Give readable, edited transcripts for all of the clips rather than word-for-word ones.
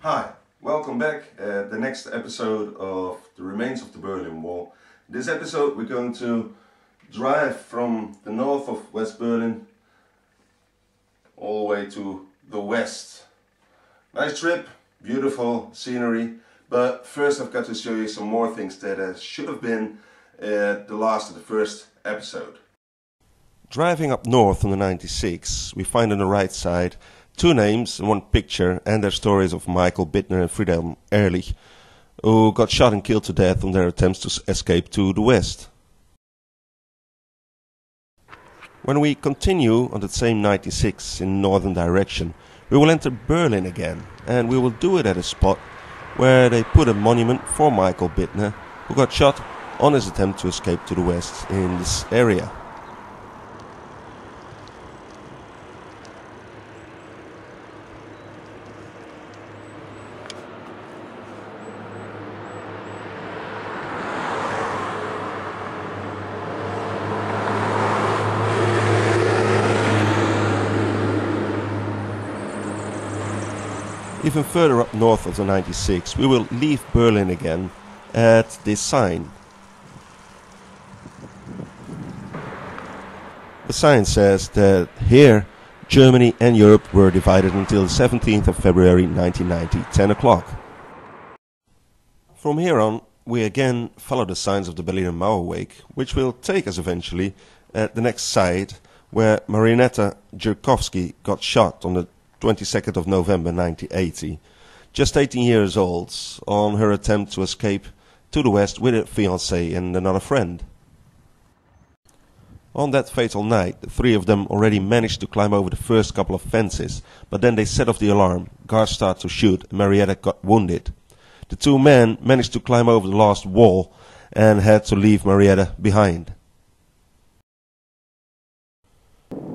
Hi, welcome back at the next episode of The Remains of the Berlin Wall. In this episode we're going to drive from the north of West Berlin all the way to the west. Nice trip, beautiful scenery, but first I've got to show you some more things that should have been at the last of the first episode. Driving up north on the 96, we find on the right side two names and one picture and their stories of Michael Bittner and Friedhelm Ehrlich, who got shot and killed to death on their attempts to escape to the west. When we continue on the same 96 in northern direction, we will enter Berlin again, and we will do it at a spot where they put a monument for Michael Bittner, who got shot on his attempt to escape to the west in this area. Even further up north of the 96, we will leave Berlin again at this sign. The sign says that here Germany and Europe were divided until the 17th of February 1990, 10 o'clock. From here on, we again follow the signs of the Berliner Mauerweg, which will take us eventually at the next site where Marianetta Jurkowski got shot on the 22nd of November 1980, just 18 years old, on her attempt to escape to the west with her fiancé and another friend. On that fatal night, the three of them already managed to climb over the first couple of fences, but then they set off the alarm, guards started to shoot, and Marietta got wounded. The two men managed to climb over the last wall and had to leave Marietta behind.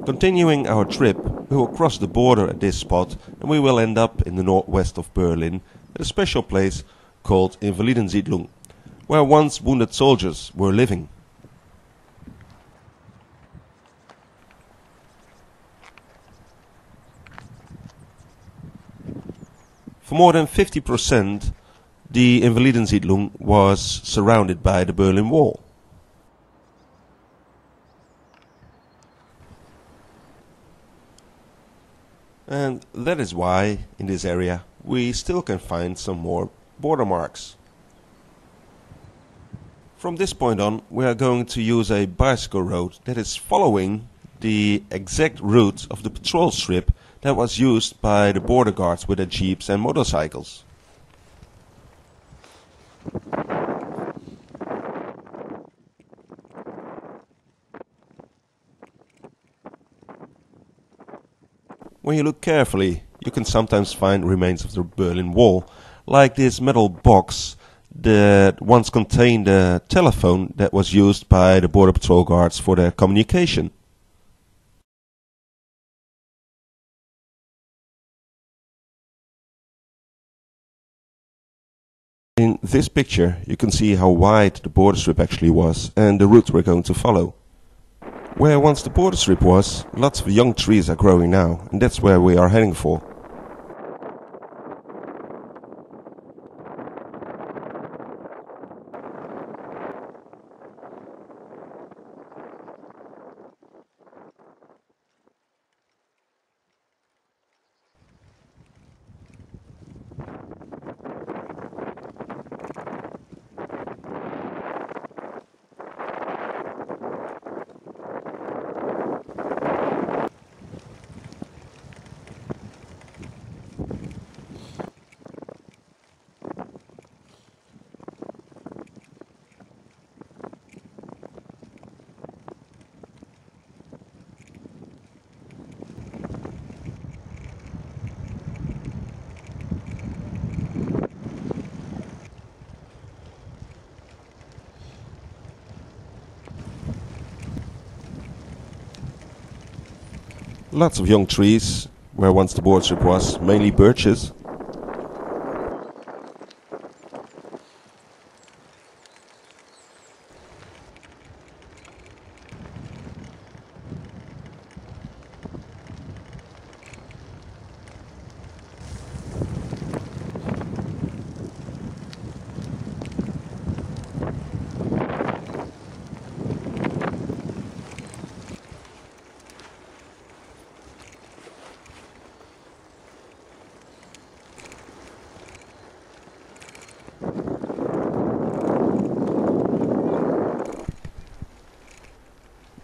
Continuing our trip, we will cross the border at this spot and we will end up in the northwest of Berlin at a special place called Invalidensiedlung, where once wounded soldiers were living. For more than 50%, the Invalidensiedlung was surrounded by the Berlin Wall. And that is why, in this area, we still can find some more border marks. From this point on, we are going to use a bicycle road that is following the exact route of the patrol strip that was used by the border guards with their jeeps and motorcycles. When you look carefully, you can sometimes find remains of the Berlin Wall, like this metal box that once contained a telephone that was used by the border patrol guards for their communication. In this picture you can see how wide the border strip actually was and the route we're going to follow. Where once the border strip was, lots of young trees are growing now, and that's where we are heading for. Lots of young trees, where once the border strip was, mainly birches.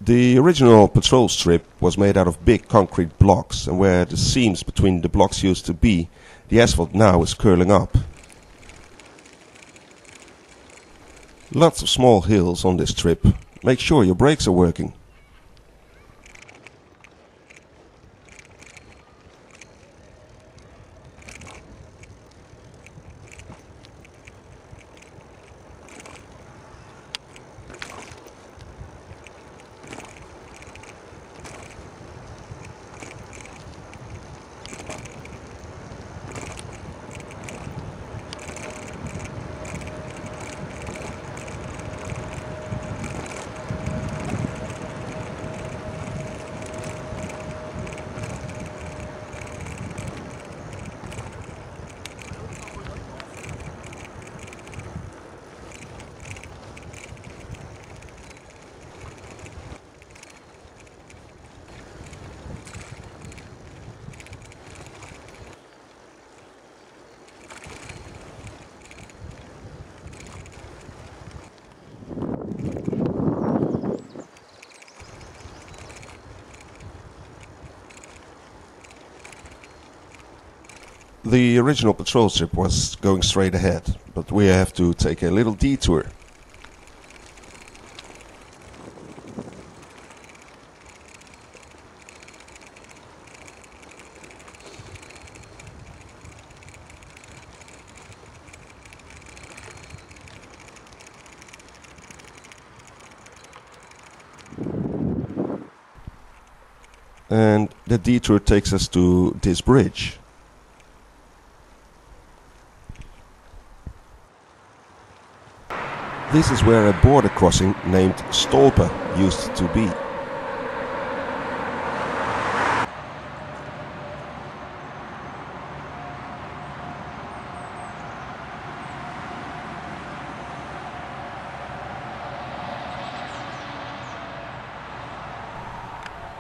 The original patrol strip was made out of big concrete blocks, and where the seams between the blocks used to be, the asphalt now is curling up. Lots of small hills on this strip. Make sure your brakes are working. The original patrol strip was going straight ahead, but we have to take a little detour. And the detour takes us to this bridge. This is where a border crossing named Stolpe used to be.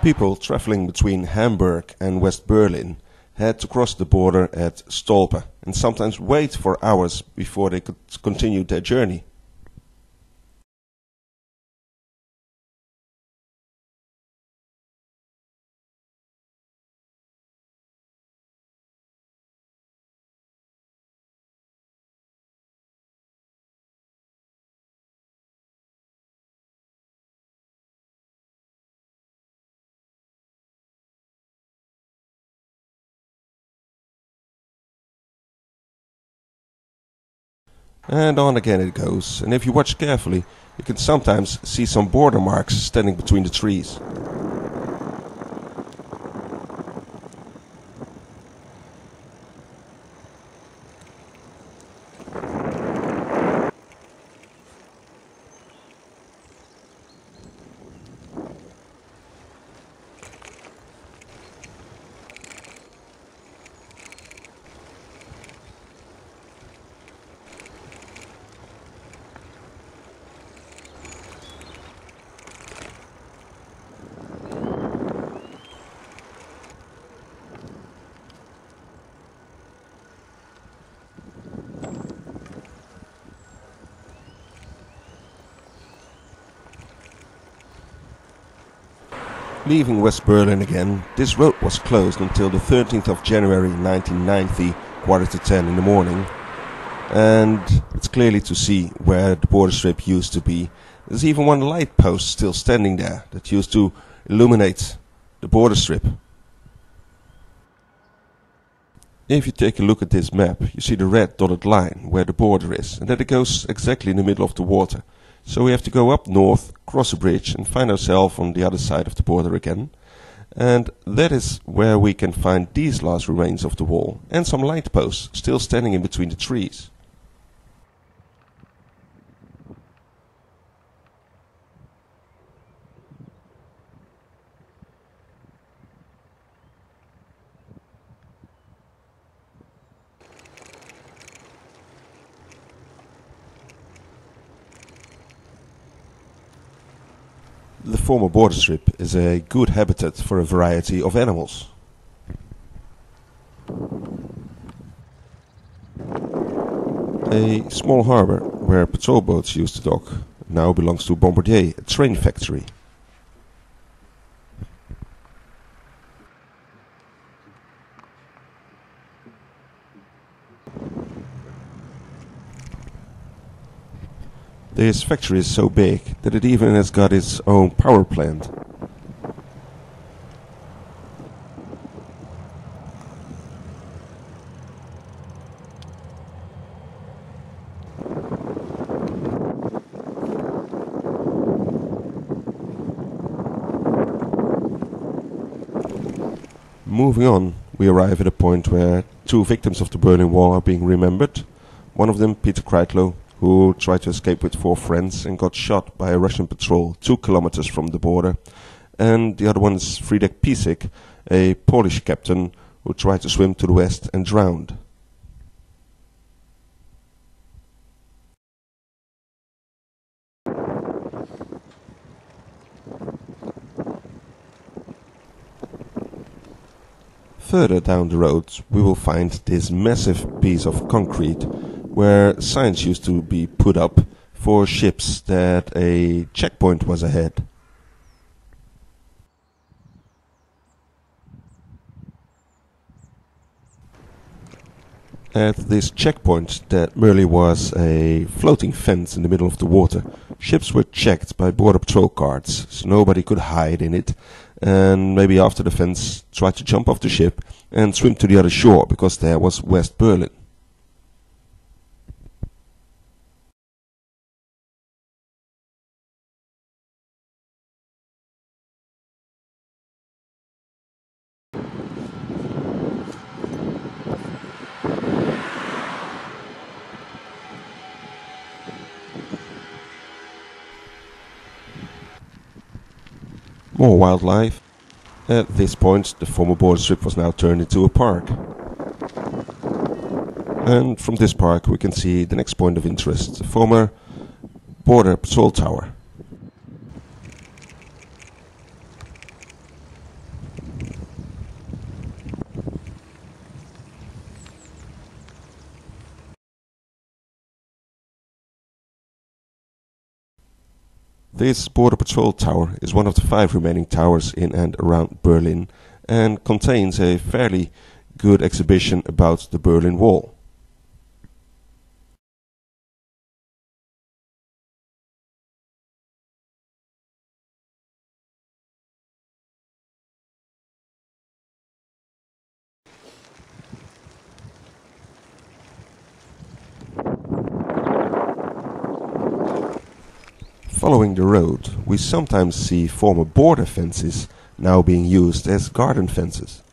People traveling between Hamburg and West Berlin had to cross the border at Stolpe and sometimes wait for hours before they could continue their journey. And on again it goes, and if you watch carefully, you can sometimes see some border marks standing between the trees. Leaving West Berlin again, this road was closed until the 13th of January 1990, quarter to 10 in the morning. And it's clearly to see where the border strip used to be. There's even one light post still standing there that used to illuminate the border strip. If you take a look at this map, you see the red dotted line where the border is, and that it goes exactly in the middle of the water. So we have to go up north, cross a bridge and find ourselves on the other side of the border again. And that is where we can find these last remains of the wall and some light posts still standing in between the trees. The former border strip is a good habitat for a variety of animals. A small harbour where patrol boats used to dock now belongs to Bombardier, a train factory. This factory is so big that it even has got its own power plant. Moving on, we arrive at a point where two victims of the Berlin Wall are being remembered. One of them, Peter Kreitlow, who tried to escape with 4 friends and got shot by a Russian patrol 2 kilometers from the border. And the other one is Friedrich Pisek, a Polish captain who tried to swim to the west and drowned. Further down the road we will find this massive piece of concrete where signs used to be put up for ships that a checkpoint was ahead. At this checkpoint that merely was a floating fence in the middle of the water, ships were checked by border patrol cars, so nobody could hide in it, and maybe after the fence try to jump off the ship and swim to the other shore, because there was West Berlin. More wildlife. At this point, the former border strip was now turned into a park. And from this park we can see the next point of interest, the former border patrol tower. This border patrol tower is one of the 5 remaining towers in and around Berlin and contains a fairly good exhibition about the Berlin Wall. Following the road, we sometimes see former border fences now being used as garden fences.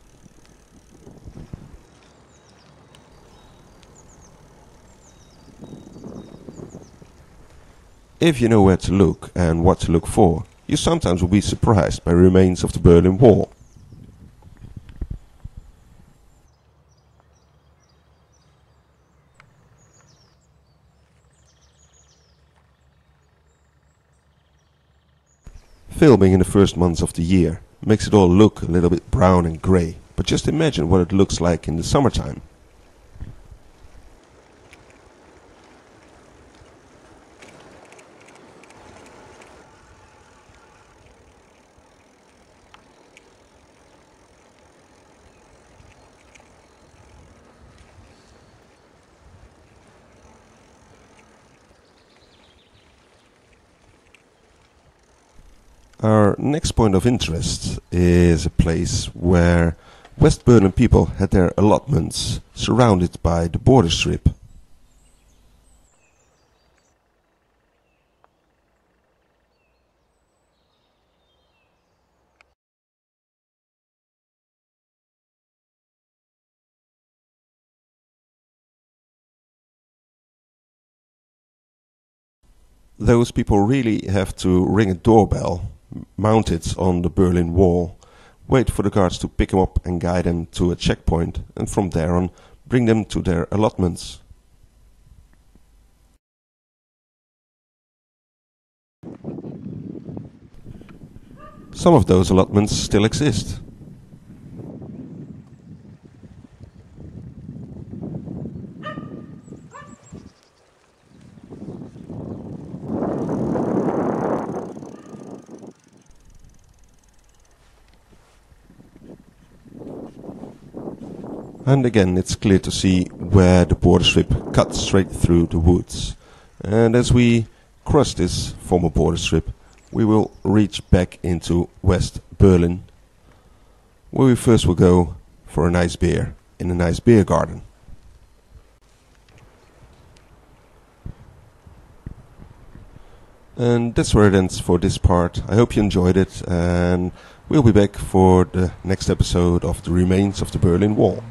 If you know where to look and what to look for, you sometimes will be surprised by remains of the Berlin Wall. Filming in the first months of the year makes it all look a little bit brown and grey, but just imagine what it looks like in the summertime. Our next point of interest is a place where West Berlin people had their allotments surrounded by the border strip. Those people really have to ring a doorbell mounted on the Berlin Wall, wait for the guards to pick them up and guide them to a checkpoint, and from there on bring them to their allotments. Some of those allotments still exist. And again, it's clear to see where the border strip cuts straight through the woods. And as we cross this former border strip, we will reach back into West Berlin, where we first will go for a nice beer in a nice beer garden. And that's where it ends for this part. I hope you enjoyed it, and we'll be back for the next episode of The Remains of the Berlin Wall.